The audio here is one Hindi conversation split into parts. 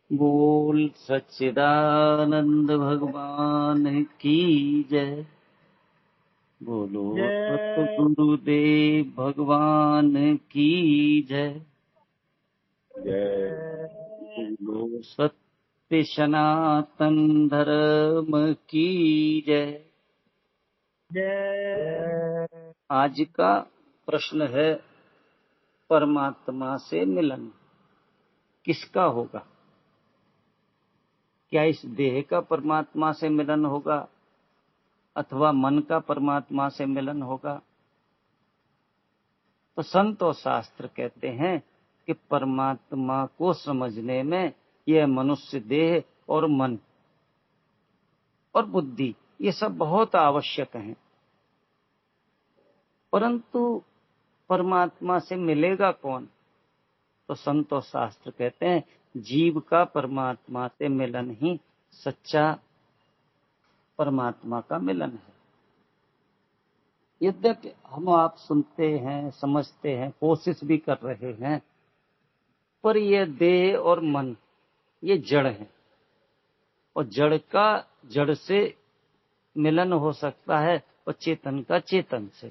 बोल सच्चिदानंद भगवान की जय। बोलो सतगुरुदेव भगवान की जय। बोलो सत्य सनातन धर्म की जय। आज का प्रश्न है, परमात्मा से मिलन किसका होगा? क्या इस देह का परमात्मा से मिलन होगा अथवा मन का परमात्मा से मिलन होगा? तो संत और शास्त्र कहते हैं कि परमात्मा को समझने में यह मनुष्य देह और मन और बुद्धि ये सब बहुत आवश्यक हैं। परंतु परमात्मा से मिलेगा कौन? तो संत और शास्त्र कहते हैं जीव का परमात्मा से मिलन ही सच्चा परमात्मा का मिलन है। यद्यपि हम आप सुनते हैं, समझते हैं, कोशिश भी कर रहे हैं, पर यह देह और मन ये जड़ है और जड़ का जड़ से मिलन हो सकता है और चेतन का चेतन से।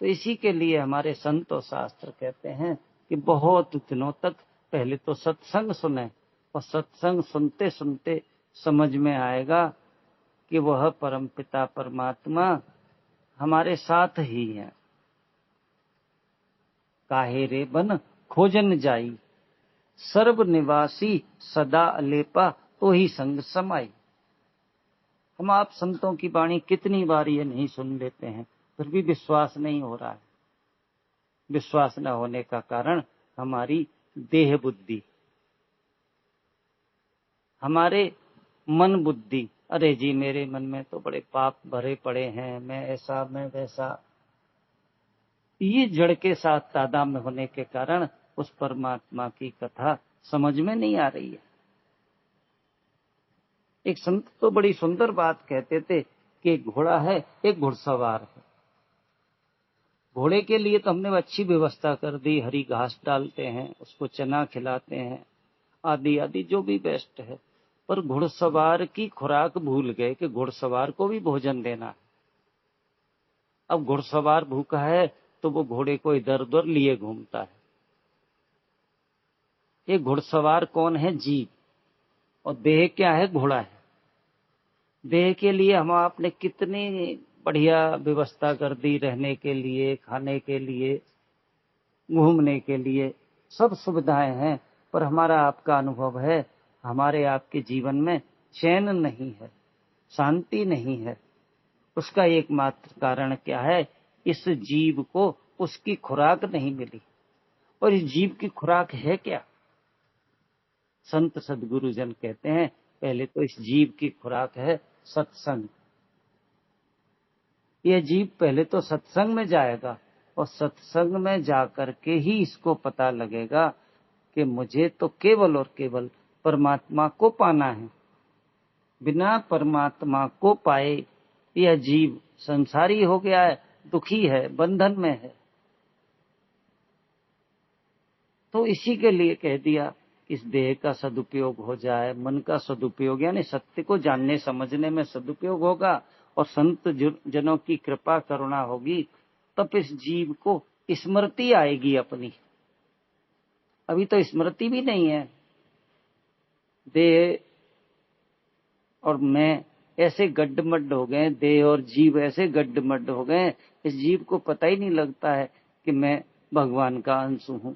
तो इसी के लिए हमारे संत और शास्त्र कहते हैं कि बहुत दिनों तक पहले तो सत्संग सुने और सत्संग सुनते सुनते समझ में आएगा कि वह परमपिता परमात्मा हमारे साथ ही है। काहे रे बन खोजन जाई, सर्व निवासी सदा अलेपा तो ही संग समाई। हम आप संतों की वाणी कितनी बार ये नहीं सुन लेते हैं, फिर भी विश्वास नहीं हो रहा है। विश्वास न होने का कारण हमारी देह बुद्धि, हमारे मन बुद्धि। अरे जी मेरे मन में तो बड़े पाप भरे पड़े हैं, मैं ऐसा मैं वैसा, ये जड़ के साथ तादात्म्य होने के कारण उस परमात्मा की कथा समझ में नहीं आ रही है। एक संत तो बड़ी सुंदर बात कहते थे कि एक घोड़ा है, एक घुड़सवार है। घोड़े के लिए तो हमने अच्छी व्यवस्था कर दी, हरी घास डालते हैं, उसको चना खिलाते हैं, आदि आदि जो भी बेस्ट है। पर घुड़सवार की खुराक भूल गए कि घुड़सवार को भी भोजन देना है। अब घुड़सवार भूखा है तो वो घोड़े को इधर उधर लिए घूमता है। ये घुड़सवार कौन है? जीव। और देह क्या है? घोड़ा है। देह के लिए हम आपने कितनी बढ़िया व्यवस्था कर दी, रहने के लिए, खाने के लिए, घूमने के लिए, सब सुविधाएं हैं, पर हमारा आपका अनुभव है हमारे आपके जीवन में चैन नहीं है, शांति नहीं है। उसका एकमात्र कारण क्या है? इस जीव को उसकी खुराक नहीं मिली। और इस जीव की खुराक है क्या? संत सदगुरु जन कहते हैं पहले तो इस जीव की खुराक है सत्संग। यह जीव पहले तो सत्संग में जाएगा और सत्संग में जाकर के ही इसको पता लगेगा कि मुझे तो केवल और केवल परमात्मा को पाना है। बिना परमात्मा को पाए यह जीव संसारी हो गया है, दुखी है, बंधन में है। तो इसी के लिए कह दिया इस देह का सदुपयोग हो जाए, मन का सदुपयोग यानी सत्य को जानने समझने में सदुपयोग होगा और संत जनों की कृपा करुणा होगी, तब इस जीव को स्मृति आएगी अपनी। अभी तो स्मृति भी नहीं है। देह और मैं ऐसे गड्ढमड्ढ हो गए, देह और जीव ऐसे गड्ढमड्ढ हो गए, इस जीव को पता ही नहीं लगता है कि मैं भगवान का अंश हूं।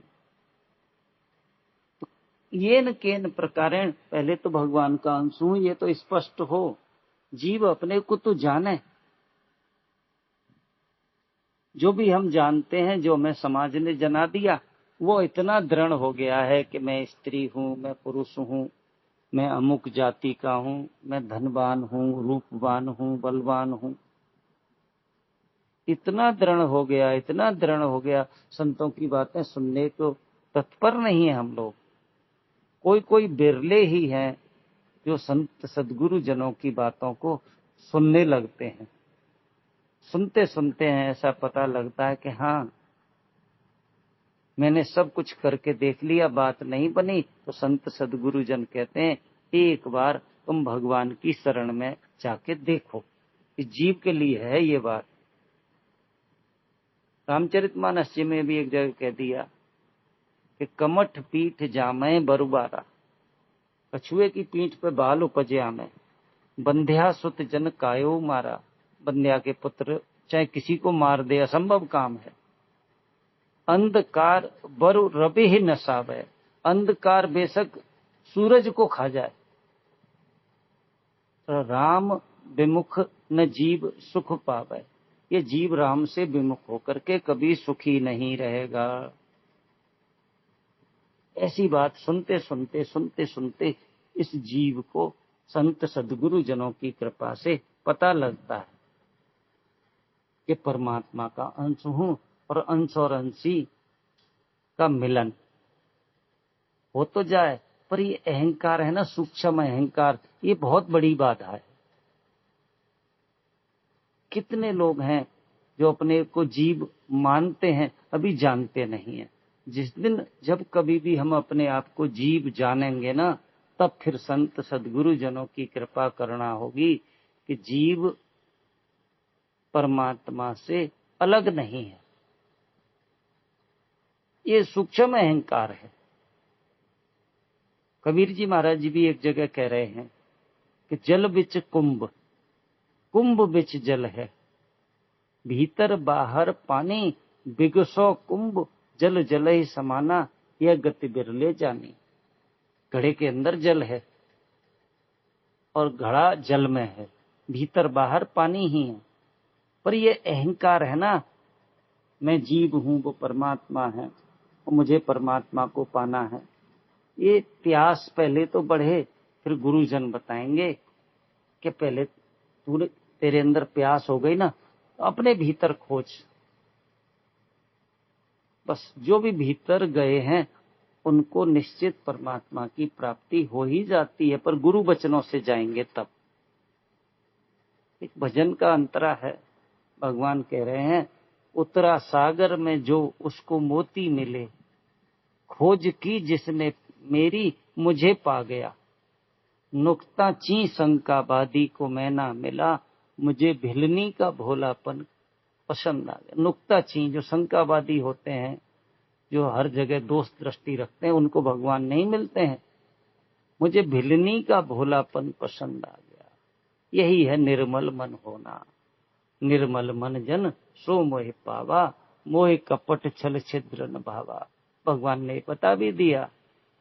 येन केन प्रकारेण, पहले तो भगवान का अंश हूं ये तो स्पष्ट हो, जीव अपने को तो जाने। जो भी हम जानते हैं, जो हमें समाज ने जना दिया, वो इतना दृढ़ हो गया है कि मैं स्त्री हूं, मैं पुरुष हूं, मैं अमुक जाति का हूं, मैं धनवान हूं, रूपवान हूं, बलवान हूं। इतना दृढ़ हो गया, इतना दृढ़ हो गया, संतों की बातें सुनने को तत्पर नहीं है हम लोग। कोई कोई बिरले ही हैं जो संत सदगुरु जनों की बातों को सुनने लगते हैं। सुनते सुनते हैं ऐसा पता लगता है कि हाँ, मैंने सब कुछ करके देख लिया, बात नहीं बनी, तो संत सदगुरु जन कहते हैं एक बार तुम भगवान की शरण में जाके देखो। इस जीव के लिए है ये बात। रामचरितमानस जी में भी एक जगह कह दिया कि कमठ पीठ जामे बरुबारा, कछुए की पीठ पे बाल उपजे आमे, बंध्या सुत जन कायो मारा। बंध्या के पुत्र चाहे किसी को मार दे, असंभव काम है। अंधकार बरु रबि ही नसावे, अंधकार बेशक सूरज को खा जाए, तो राम विमुख न जीव सुख पावे। ये जीव राम से विमुख होकर के कभी सुखी नहीं रहेगा। ऐसी बात सुनते सुनते इस जीव को संत सदगुरु जनों की कृपा से पता लगता है कि परमात्मा का अंश हूं और अंश और अंशी का मिलन हो तो जाए, पर ये अहंकार है ना, सूक्ष्म अहंकार, ये बहुत बड़ी बाधा है। कितने लोग हैं जो अपने को जीव मानते हैं, अभी जानते नहीं हैं। जिस दिन जब कभी भी हम अपने आप को जीव जानेंगे ना, तब फिर संत सदगुरु जनों की कृपा करना होगी कि जीव परमात्मा से अलग नहीं है। ये सूक्ष्म अहंकार है। कबीर जी महाराज जी भी एक जगह कह रहे हैं कि जल बिच कुंभ, कुंभ बिच जल है, भीतर बाहर पानी, बिगसो कुंभ जल जल ही समाना, यह गति बिरले जानी। घड़े के अंदर जल है और घड़ा जल में है, भीतर बाहर पानी ही है, पर ये अहंकार है ना, मैं जीव हूं, वो परमात्मा है और मुझे परमात्मा को पाना है। ये प्यास पहले तो बढ़े, फिर गुरुजन बताएंगे कि पहले तेरे अंदर प्यास हो गई ना, तो अपने भीतर खोज। बस जो भी भीतर गए हैं उनको निश्चित परमात्मा की प्राप्ति हो ही जाती है, पर गुरु वचनों से जाएंगे तब। एक भजन का अंतरा है, भगवान कह रहे हैं उतरा सागर में जो उसको मोती मिले, खोज की जिसने मेरी मुझे पा गया, नुक्ता ची शंका बादी को मैं ना मिला, मुझे भिलनी का भोलापन पसंद आ गया। नुक्ता ची जो शंकावादी होते हैं, जो हर जगह दोष दृष्टि रखते हैं, उनको भगवान नहीं मिलते हैं। मुझे भिलनी का भोलापन पसंद आ गया। यही है निर्मल मन होना। निर्मल मन जन सो मोह पावा, मोह कपट छल छिद्र न भावा। भगवान ने बता भी दिया,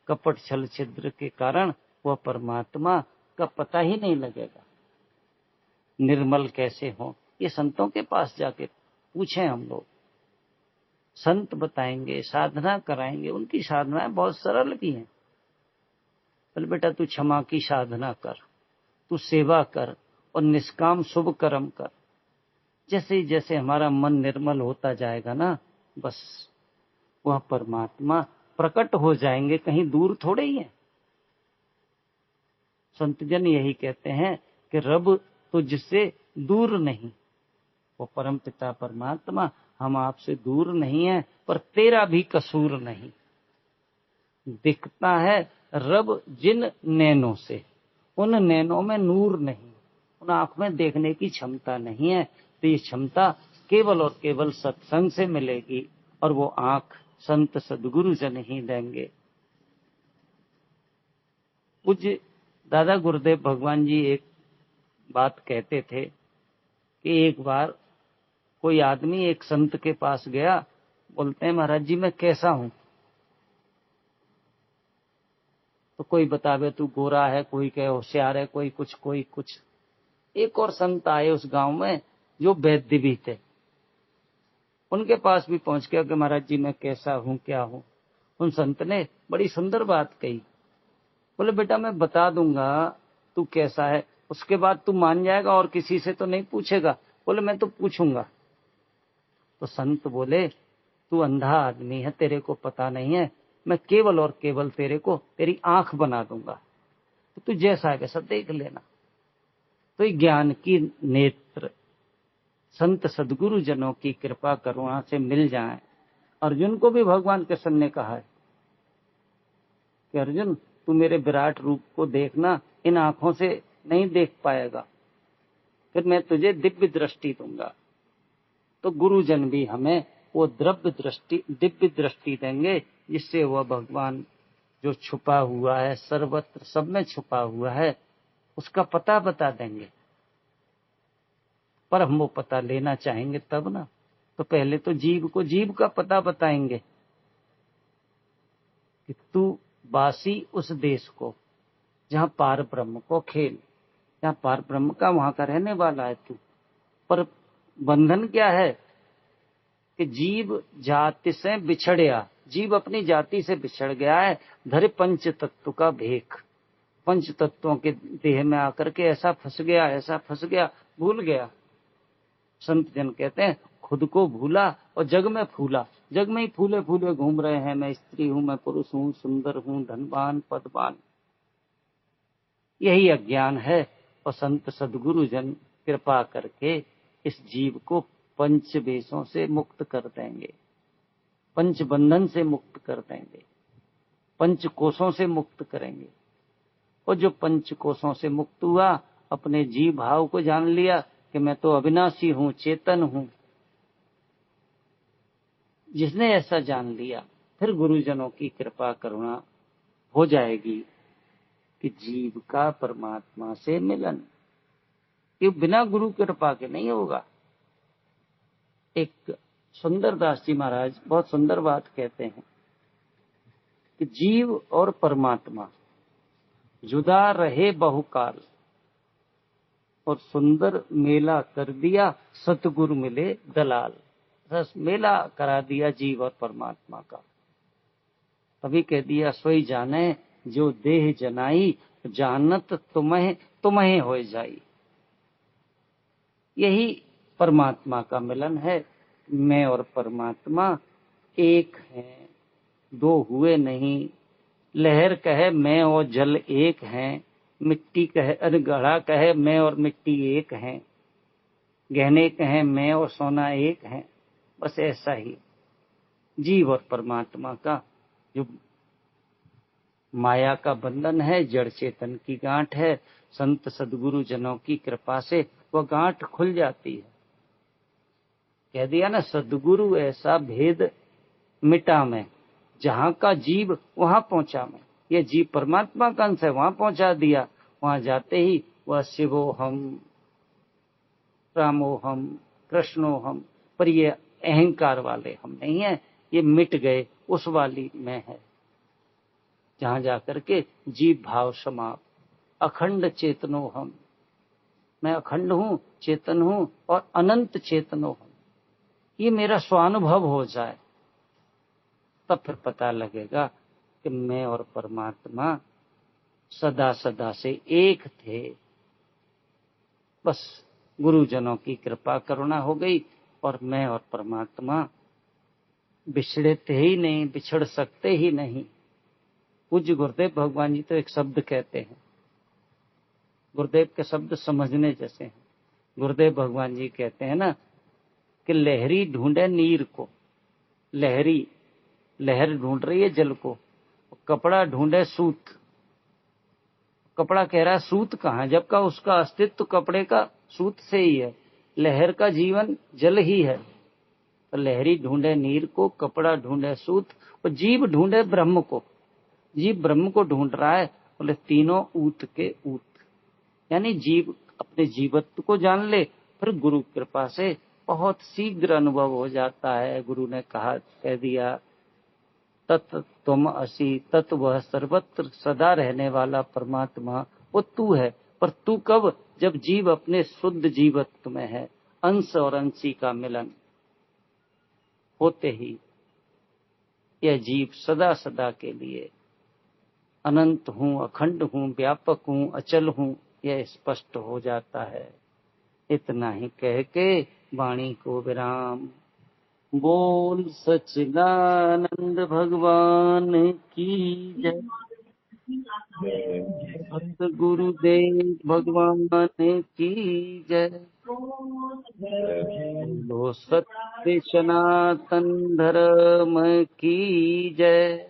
कपट छल छिद्र के कारण वह परमात्मा का पता ही नहीं लगेगा। निर्मल कैसे हो, ये संतों के पास जाके पूछें हम लोग, संत बताएंगे, साधना कराएंगे। उनकी साधनाएं बहुत सरल भी हैं। बोले बेटा तू क्षमा की साधना कर, तू सेवा कर और निष्काम शुभ कर्म कर। जैसे जैसे हमारा मन निर्मल होता जाएगा ना, बस वह परमात्मा प्रकट हो जाएंगे, कहीं दूर थोड़े ही है। संतजन यही कहते हैं कि रब तुझसे दूर नहीं। वो परम पिता परमात्मा हम आपसे दूर नहीं है, पर तेरा भी कसूर नहीं। दिखता है रब जिन नैनों से, उन नैनों में नूर नहीं, उन आंख में देखने की क्षमता नहीं है। तो ये क्षमता केवल और केवल सत्संग से मिलेगी, और वो आंख संत सदगुरु जन ही देंगे। पूज्य दादा गुरुदेव भगवान जी एक बात कहते थे कि एक बार कोई आदमी एक संत के पास गया, बोलते हैं महाराज जी मैं कैसा हूं? तो कोई बतावे तू गोरा है, कोई कहे होशियार है, कोई कुछ। एक और संत आए उस गांव में जो वैद्य भी थे, उनके पास भी पहुंच गया कि महाराज जी मैं कैसा हूं, क्या हूं। उन संत ने बड़ी सुंदर बात कही। बोले बेटा मैं बता दूंगा तू कैसा है, उसके बाद तू मान जाएगा और किसी से तो नहीं पूछेगा। बोले मैं तो पूछूंगा। तो संत बोले तू अंधा आदमी है, तेरे को पता नहीं है, मैं केवल और केवल तेरे को तेरी आंख बना दूंगा, तो तू जैसा है वैसा देख लेना। तो ज्ञान की नेत्र संत सदगुरु जनों की कृपा करुणा से मिल जाए अर्जुन को भी भगवान कृष्ण ने कहा है कि अर्जुन तू मेरे विराट रूप को देखना, इन आंखों से नहीं देख पाएगा, फिर मैं तुझे दिव्य दृष्टि दूंगा। तो गुरुजन भी हमें वो दिव्य दृष्टि देंगे, जिससे वह भगवान जो छुपा हुआ है, सर्वत्र सब में छुपा हुआ है, उसका पता बता देंगे। पर हम वो पता लेना चाहेंगे तब ना। तो पहले तो जीव को जीव का पता बताएंगे कि तू वासी उस देश को जहां पार ब्रह्म को खेल, जहां पार ब्रह्म का वहां का रहने वाला है तू। पर बंधन क्या है कि जीव जाति से बिछड़या, जीव अपनी जाति से बिछड़ गया है, धरे पंच तत्व का भेख, पंच तत्वों के देह में आकर के ऐसा फंस गया, भूल गया। संत जन कहते हैं खुद को भूला और जग में फूला, जग में ही फूले फूले घूम रहे हैं। मैं स्त्री हूं, मैं पुरुष हूं, सुंदर हूं, धनवान पदवान, यही अज्ञान है। और संत सदगुरु जन कृपा करके इस जीव को पंच वेशों से मुक्त कर देंगे, पंच बंधन से मुक्त कर देंगे, पंच कोशों से मुक्त करेंगे। और जो पंच कोशों से मुक्त हुआ, अपने जीव भाव को जान लिया कि मैं तो अविनाशी हूं, चेतन हूं, जिसने ऐसा जान लिया, फिर गुरुजनों की कृपा करुणा हो जाएगी कि जीव का परमात्मा से मिलन, ये बिना गुरु कृपा के नहीं होगा। एक सुंदर दास जी महाराज बहुत सुंदर बात कहते हैं कि जीव और परमात्मा जुदा रहे बहुकाल, और सुंदर मेला कर दिया सतगुरु मिले दलाल। रस मेला करा दिया जीव और परमात्मा का। तभी कह दिया सोई जाने जो देह जनाई, जानत तुम्हें तुम्हें हो जाई। यही परमात्मा का मिलन है। मैं और परमात्मा एक हैं, दो हुए नहीं। लहर कहे मैं और जल एक हैं, मिट्टी कहे घड़ा कहे मैं और मिट्टी एक हैं, गहने कहे मैं और सोना एक हैं। बस ऐसा ही जीव और परमात्मा का जो माया का बंधन है, जड़ चेतन की गांठ है, संत सदगुरु जनों की कृपा से वह गांठ खुल जाती है। कह दिया ना, सदगुरु ऐसा भेद मिटा मैं, जहां का जीव वहां पहुंचा मैं। ये जीव परमात्मा का अंश है, वहां पहुंचा दिया। वहां जाते ही वह शिवोहम, रामोहम, कृष्णोहम, पर ये अहंकार वाले हम नहीं है, ये मिट गए, उस वाली में है जहां जाकर के जीव भाव समाप्त। अखंड चेतनो हम, मैं अखंड हूं, चेतन हूं और अनंत चेतनो हूं, ये मेरा स्वानुभव हो जाए, तब फिर पता लगेगा कि मैं और परमात्मा सदा सदा से एक थे। बस गुरुजनों की कृपा करुणा हो गई और मैं और परमात्मा बिछड़ते ही नहीं, बिछड़ सकते ही नहीं। पूज्य गुरुदेव भगवान जी तो एक शब्द कहते हैं, गुरुदेव के शब्द समझने जैसे हैं। गुरुदेव भगवान जी कहते हैं ना कि लहरी ढूंढे नीर को, लहरी लहर ढूंढ रही है जल को, कपड़ा ढूंढे सूत। कपड़ा कह रहा है सूत कहाँ, जबकि उसका अस्तित्व कपड़े का सूत से ही है। लहर का जीवन जल ही है। तो लहरी ढूंढे नीर को, कपड़ा ढूंढे सूत, और जीव ढूंढे ब्रह्म को। जीव ब्रह्म को ढूंढ रहा है। बोले तीनों ऊत के ऊत, यानी जीव अपने जीवत्व को जान ले, फिर गुरु कृपा से बहुत शीघ्र अनुभव हो जाता है। गुरु ने कह दिया तत् तुम असी, तत् वह सर्वत्र सदा रहने वाला परमात्मा वो तू है। पर तू कब, जब जीव अपने शुद्ध जीवत्व में है। अंश और अंशी का मिलन होते ही यह जीव सदा सदा के लिए अनंत हूं, अखंड हूं, व्यापक हूं, अचल हूं, यह स्पष्ट हो जाता है। इतना ही कह के वाणी को विराम। बोल सच्चिदानंद भगवान की जय। सतगुरुदेव भगवान की जय। बोलो सत्य सनातन धर्म की जय।